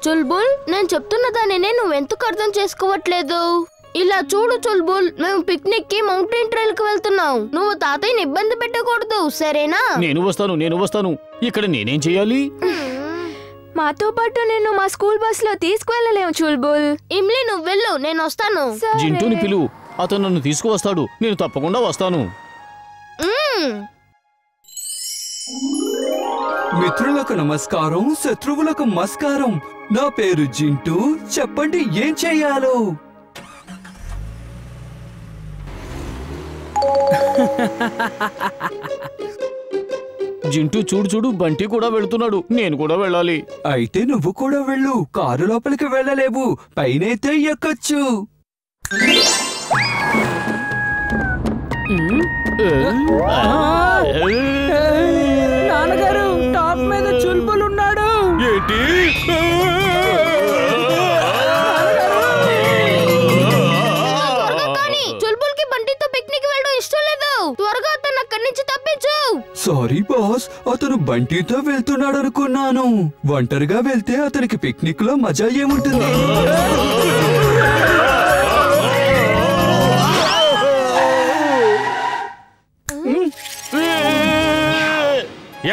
చుల్బుల్, నేను చెప్తున్న దానినే నువ్వెందుకు అర్థం చేసుకోవట్లేదు? ఇలా చూడు చుల్బుల్, మేము పిక్నిక్ కి మౌంటైన్ ట్రైల్ కి వెళ్తున్నాం. నువ్వు తాతయ్యని ఇబ్బంది పెట్టకూడదు, సరేనా? నేను వస్తాను. ఇక్కడ నేనేం చేయాలి? మాతో పాటు నేను మా స్కూల్ బస్ లో తీసుకువెళ్ళలేము చుల్బుల్. ఇమ్లీ నువ్వు వెళ్ళు, నేను వస్తాను. జింటూని పిలువు, అతను నన్ను తీసుకువస్తాడు. నేను తప్పకుండా వస్తాను. మిత్రులకు నమస్కారం, శత్రువులకు నమస్కారం. నా పేరు జింటూ. చెప్పండి ఏం చెయ్యాలో? జింటూ చూడు, బంటి కూడా వెళ్తున్నాడు. నేను కూడా వెళ్ళాలి. అయితే నువ్వు కూడా వెళ్ళు. కారు లోపలికి వెళ్ళలేవు, పైనైతే ఎక్కొచ్చు. నాన్నగారు, టాప్ మీద చుల్బుల్ ఉన్నాడు. ఏంటి? చుల్బుల్ కి బంటితో పిక్నిక్ వెళ్ళడం ఇష్టం లేదు. త్వరగా అతను అక్కడి నుంచి తప్పించు. సారీ బాస్, అతను బంటితో వెళ్తున్నాడు అనుకున్నాను. ఒంటరిగా వెళ్తే అతనికి పిక్నిక్ లో మజా ఏముంటుంది?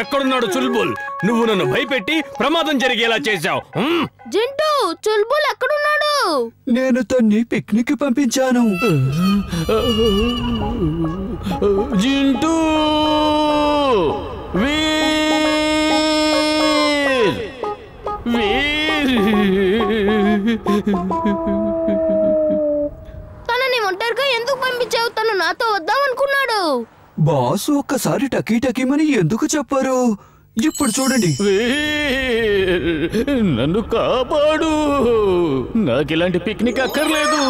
ఎక్కడున్నాడు చుల్బుల్? నువ్వు నన్ను భయపెట్టి ప్రమాదం జరిగేలా చేశావు. జింటూ, చుల్బుల్ ఎక్కడున్నాడు? నేను తన్ని పిక్నిక్ పంపించాను. జింటూ, తనని ఒంటరిగా ఎందుకు పంపించావు? తను నాతో వద్దామనుకున్నాడు. బాస్ ఒక్కసారి టకీమని ఎందుకు చెప్పారు? ఇప్పుడు చూడండి. నన్ను కాపాడు, నాకిలాంటి పిక్నిక్ అక్కర్లేదు.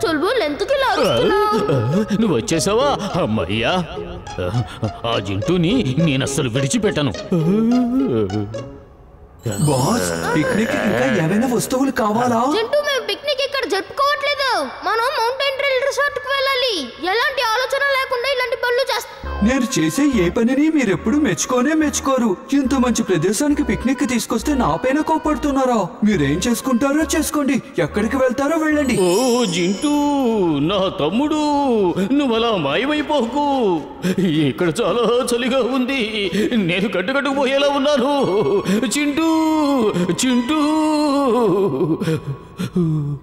చుల్బుల్ ఎందుకు ఇలా అరుస్తున్నావ్? నువ్వు వచ్చేసావా? అమ్మయ్యా, ఆ జింటూని నేనస్సలు విడిచిపెట్టను. బాస్, పిక్నిక్ ఇంకా ఏమైనా వస్తువులు కావాలా? జింటూ, మేము పిక్నిక్ ఇక్కడ జరుపుకోవట్లేదు. మనం మౌంటైన్ ట్రైల్ రిసార్ట్ కి వెళ్ళాలి. ఎలాంటి ఆలోచన లేకుండా ఇలాంటి పనులు చేస్తా. నేను చేసే ఏ పనిని మీరెప్పుడు మెచ్చుకోరు. ఇంత మంచి ప్రదేశానికి పిక్నిక్ తీసుకొస్తే నా పైన కోపడుతున్నారా? మీరేం చేసుకుంటారో చేసుకోండి, ఎక్కడికి వెళ్తారో వెళ్ళండి. ఓ జింటూ, నా తమ్ముడు, నువ్వలా మాయమైపోకు. ఇక్కడ చాలా చలిగా ఉంది. నేను కట్టుకుపోయేలా ఉన్నాను. చింటూ,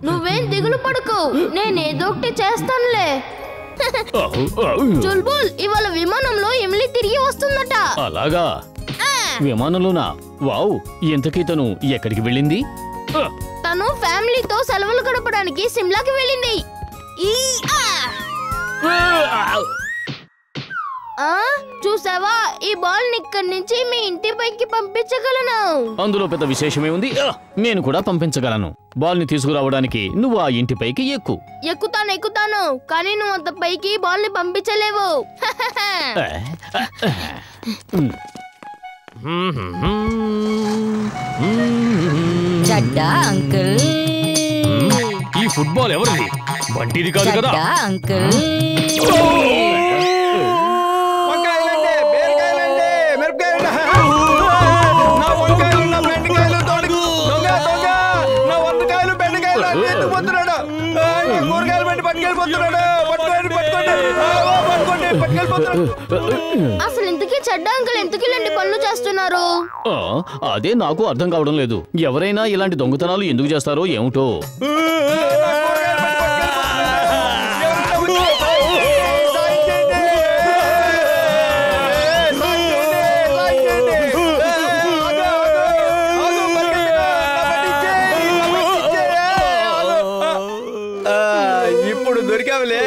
నువ్వేం దిగులు పడుకో, నేనేదో ఒకటి చేస్తానులే. చుల్బుల్, ఇవాళ విమానంలో ఎమిలీ తిరిగి వస్తుందట. అలాగా? విమానంలోనా? వావ్, ఎంతకీ తను ఎక్కడికి వెళ్ళింది? తను ఫ్యామిలీతో సెలవులు గడపడానికి సిమ్లాకి వెళ్ళింది. చూసావా, ఈ బాల్ ఇక్కడి నుంచి మీ ఇంటి పైకి పంపించగలను. అందులో పెద్ద విశేషమే ఉంది. నేను కూడా పంపించగలను. బాల్ ని తీసుకురావడానికి నువ్వు ఆ ఇంటి పైకి ఎక్కుతాను, కానీ నువ్వు అంత పైకి బాల్ ని పంపించలేవు. చడ్డా అంకుల్, ఈ ఫుట్బాల్ ఎవరిది? బంటిది కాదు కదా? అంకుల్, అసలు ఇంతకీ చెడ్డ అంకుల్ ఎందుకు ఇలాంటి పనులు చేస్తున్నారు? అదే నాకు అర్థం కావడం లేదు. ఎవరైనా ఇలాంటి దొంగతనాలు ఎందుకు చేస్తారో ఏమిటో. ఇప్పుడు దొరికావులే.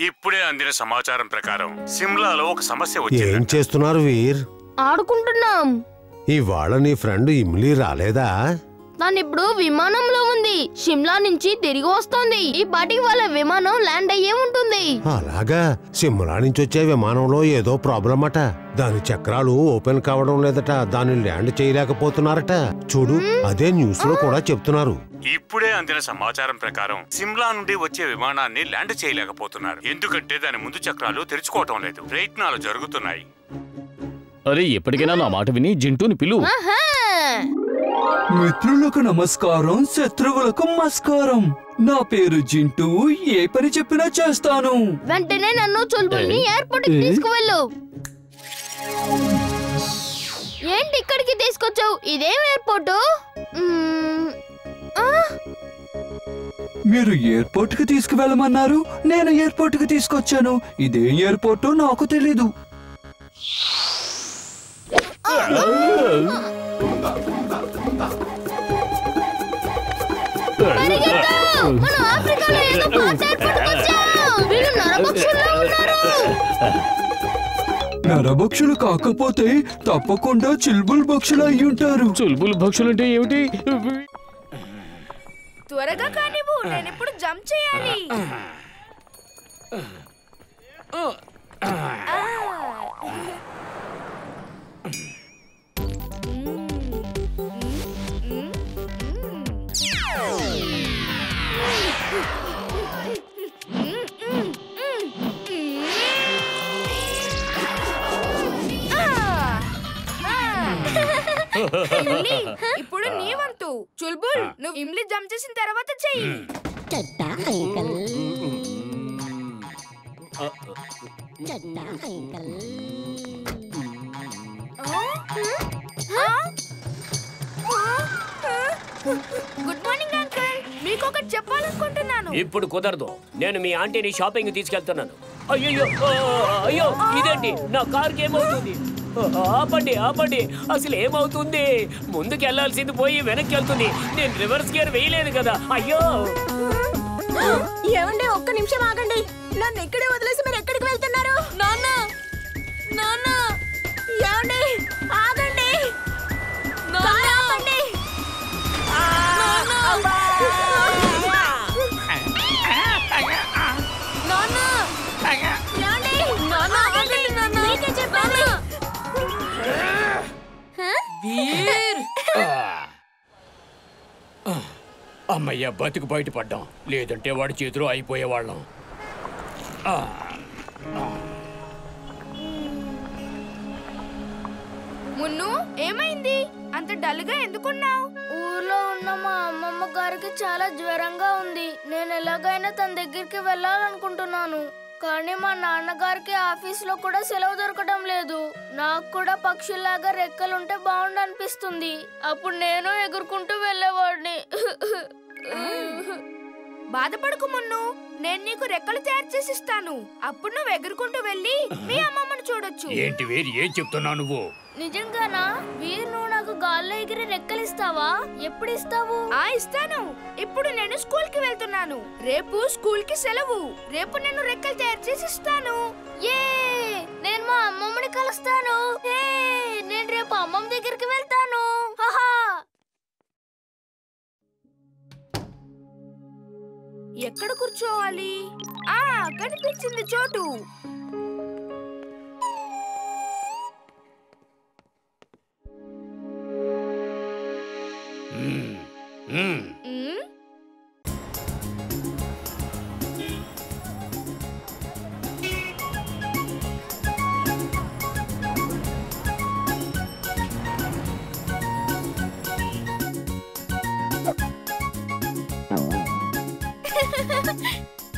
ఇప్పుడే అందిన సమాచారం ప్రకారం సిమ్లాలో ఒక సమస్య వచ్చింది. ఏం చేస్తున్నారు వీర్? ఆడుకుంటున్నాం. ఇవాళ నీ ఫ్రెండ్ ఇమ్లీ రాలేదా? తనిప్పుడు విమానంలో ఉంది. షిమ్లా నుంచి తిరిగి వస్తోంది. ఈ పాటికి వాళ్ళ విమానం ల్యాండ్ అయ్యే ఉంటుంది. అలాగా? సిమ్లా నుంచి వచ్చే విమానంలో ఏదో ప్రాబ్లం అట. దాని చక్రాలు ఓపెన్ కావడం లేదట. దాన్ని ల్యాండ్ చేయలేకపోతున్నారట. చూడు, అదే న్యూస్ లో కూడా చెప్తున్నారు. ఇప్పుడే అందిన సమాచారం ప్రకారం సిమ్లా నుండి వచ్చే విమానాన్ని ల్యాండ్ చేయలేకపోతున్నారు. ఎందుకంటే దాని ముందు చక్రాలు తెరుచుకోవటం లేదు. ప్రయత్నాలు జరుగుతున్నాయి. అరే ఎప్పటికైనా నా మాట విని జింటూని పిలు. ఆహా! మిత్రులకు నమస్కారం, శత్రువులకు మస్కారం. నా పేరు జింటూ, ఏ పని చెప్పినా చేస్తాను. వెంటనే నన్ను చుల్బుల్ని ఎయిర్పోర్ట్ కి తీసుకువెళ్ళు. ఏంటి ఇక్కడికి తీసుకొచ్చావు? ఇదేం ఎయిర్పోర్టు? మీరు ఎయిర్పోర్ట్ కి తీసుకువెళ్ళమన్నారు, నేను ఎయిర్పోర్ట్ కి తీసుకొచ్చాను. ఇదే ఎయిర్పోర్ట్ నాకు తెలీదు. మనం ఆఫ్రికాలో ఏదో పాత ఎయిర్పోర్ట్కి వచ్చాం. వీళ్ళు నరభక్షుల్లా ఉన్నారు. నరభక్షులు కాకపోతే తప్పకుండా చుల్బుల్ భక్షులు అయి ఉంటారు. చుల్బుల్ భక్షులంటే ఏమిటి? త్వరగా కానివ్వు, నేను ఇప్పుడు జంప్ చేయాలి. ఇప్పుడు నీ వంతు. చుల్బుల్, నువ్వు ఇమ్లీ జంప్ చేసిన తర్వాత చెయ్యి. చట్టా అంకల్ చట్టా అంకల్. గుడ్ మార్నింగ్ అంకల్, మీకు ఒకటి చెప్పాలనుకుంటున్నాను. ఇప్పుడు కుదరదు, నేను మీ ఆంటీని షాపింగ్ తీసుకెళ్తున్నాను. అయ్యో అయ్యో, ఇదేంటి నా కార్కి ఏమవుతుంది? ఆపండి ఆపండి, అసలు ఏమవుతుంది? ముందుకు వెళ్లాల్సింది పోయి వెనక్కి వెళ్తుంది. నేను రివర్స్ గేర్ వేయలేదు కదా. అయ్యో ఏమండి, ఒక్క నిమిషం ఆగండి. నన్ను ఇక్కడే వదిలేసి మీరు ఎక్కడికి వెళ్తున్నారు? నాన్న నాన్న, ఏమండి ఆగండి. ఆపండి. అమ్మయ్య, బతికి బయటపడ్డాం. లేదంటే వాడి చేతిలో అయిపోయేవాళ్ళం. మున్ను, ఏమైంది? అంత డల్ గా ఎందుకున్నావు? ఊర్లో ఉన్న మా అమ్మమ్మ గారికి చాలా జ్వరంగా ఉంది. నేను ఎలాగైనా తన దగ్గరికి వెళ్ళాలనుకుంటున్నాను. కానీ మా నాన్నగారికి ఆఫీస్లో కూడా సెలవు దొరకడం లేదు. నాకు కూడా పక్షుల్లాగా రెక్కలుంటే బాగుండు అనిపిస్తుంది. అప్పుడు నేను ఎగురుకుంటూ వెళ్ళేవాడిని. బాధపడకు మున్ను, నేను నీకు రెక్కలు తయారు చేసి ఇస్తాను. అప్పుడు నువ్వు ఎగురుకుంటూ వెళ్ళి మీ అమ్మమ్మను చూడొచ్చు. ఏంటి వీరు, ఏం చెప్తున్నావు నువ్వు? నిజంగానా వీరు? నువ్వు నాకు గాల్లో ఎగిరి రెక్కలు ఇస్తావా? ఎప్పుడు ఇస్తావు? ఇస్తాను. ఇప్పుడు నేను స్కూల్ కి వెళ్తున్నాను. రేపు స్కూల్ కి సెలవు. రేపు నేను రెక్కలు తయారు చేసి ఇస్తాను. నేను మా అమ్మమ్మని కలుస్తాను. నేను రేపు అమ్మమ్మ దగ్గరికి వెళ్తాను. ఎక్కడ కూర్చోవాలి? కనిపించింది చోటు.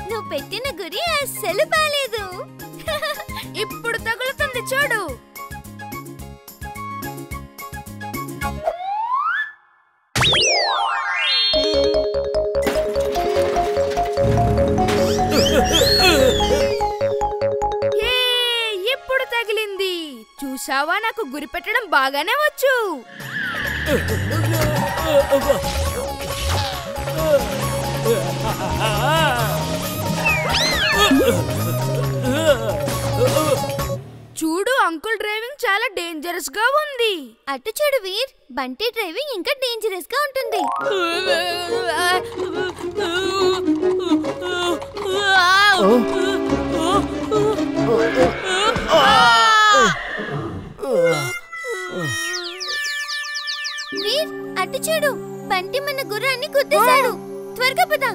నువ్వు పెట్టిన గురి అస్సలు బాలేదు. ఇప్పుడు తగులుతుంది చూడు. ఇప్పుడు తగిలింది. చూసావా, నాకు గురి పెట్టడం బాగానే వచ్చు. చూడు, అంకుల్ డ్రైవింగ్ చాలా డేంజరస్ గా ఉంది. అటు చూడు వీర్, బంటి డ్రైవింగ్ ఇంకా డేంజరస్ గా ఉంటుంది. వీర్, అటు చూడు, బంటి మన గుర్రాన్ని గుద్దేశాడు. త్వరగా పద.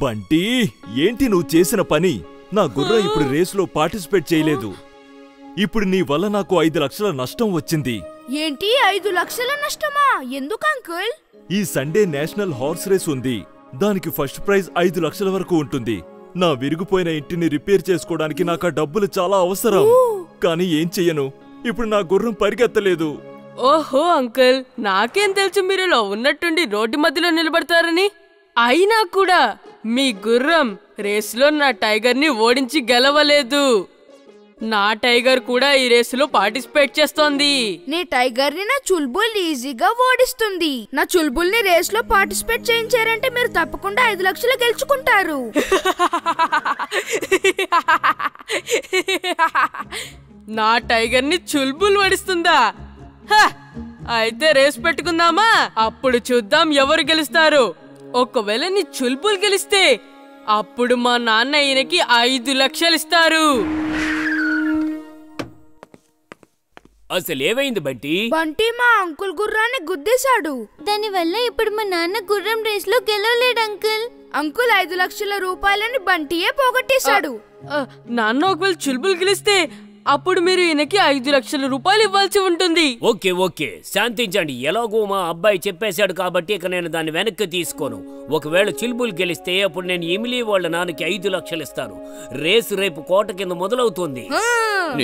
బంటి, ఏంటి నువ్వు చేసిన పని? నా గుర్రం ఇప్పుడు రేసులో పార్టిసిపేట్ చేయలేదు. ఇప్పుడు నీ వల్ల నాకు 5 లక్షల నష్టం వచ్చింది. ఏంటి 5 లక్షల నష్టమా? ఎందుకు అంకుల్? ఈ సండే నేషనల్ హార్స్ రేస్ ఉంది. దానికి ఫస్ట్ ప్రైజ్ 5 లక్షల వరకు ఉంటుంది. నా విరిగిపోయిన ఇంటిని రిపేర్ చేసుకోవడానికి నాకు ఆ డబ్బులు చాలా అవసరం. కానీ ఏం చెయ్యను, ఇప్పుడు నా గుర్రం పరిగెత్తలేదు. ఓహో అంకుల్, నాకేం తెలుసు మీరు ఇలా ఉన్నట్టుండి రోడ్డు మధ్యలో నిలబడతారని. అయినా కూడా మీ గుర్రం రేసులో నా టైగర్ని ఓడించి గెలవలేదు. నా టైగర్ కూడా ఈ రేసులో పార్టిసిపేట్ చేస్తోంది. నీ టైగర్ ని నా చుల్బుల్ ఈజీగా ఓడిస్తుంది. నా చుల్బుల్ ని రేస్ లో పార్టిసిపేట్ చేయించారంటే మీరు తప్పకుండా 5 లక్షలు గెలుచుకుంటారు. నా టైగర్ ని చుల్బుల్ ఓడిస్తుందా? అయితే రేస్ పెట్టుకుందామా? అప్పుడు చూద్దాం ఎవరు గెలుస్తారు. ఒకవేళ నీ చుల్బుల్ గెలిస్తే అప్పుడు మా నాన్న ఈయనకి 5 లక్షలు ఇస్తారు. అసలు ఏమైంది బంటి? బంటి మా అంకుల్ గుర్రాన్ని గుద్దేశాడు. దానివల్ల ఇప్పుడు మా నాన్న గుర్రం రేస్ లో గెలవలేడు అంకుల్. అంకుల్ 5 లక్షల రూపాయలని బంటియే పోగొట్టేశాడు. నాన్న ఒకవేళ చుల్బుల్ గెలిస్తే అప్పుడు మీరు ఈయనకి 5 లక్షల రూపాయలు ఇవ్వాల్సి ఉంటుంది. ఓకే ఓకే, శాంతించండి. ఎలాగో మా అబ్బాయి చెప్పేశాడు కాబట్టి ఇక నేను దాన్ని వెనక్కి తీసుకోను. ఒకవేళ చిల్బుల్ గెలిస్తే అప్పుడు నేను ఇమిలీ వాళ్ళ నాన్నకి 5 లక్షలు ఇస్తాను. రేసు రేపు కోట కింద మొదలవుతుంది.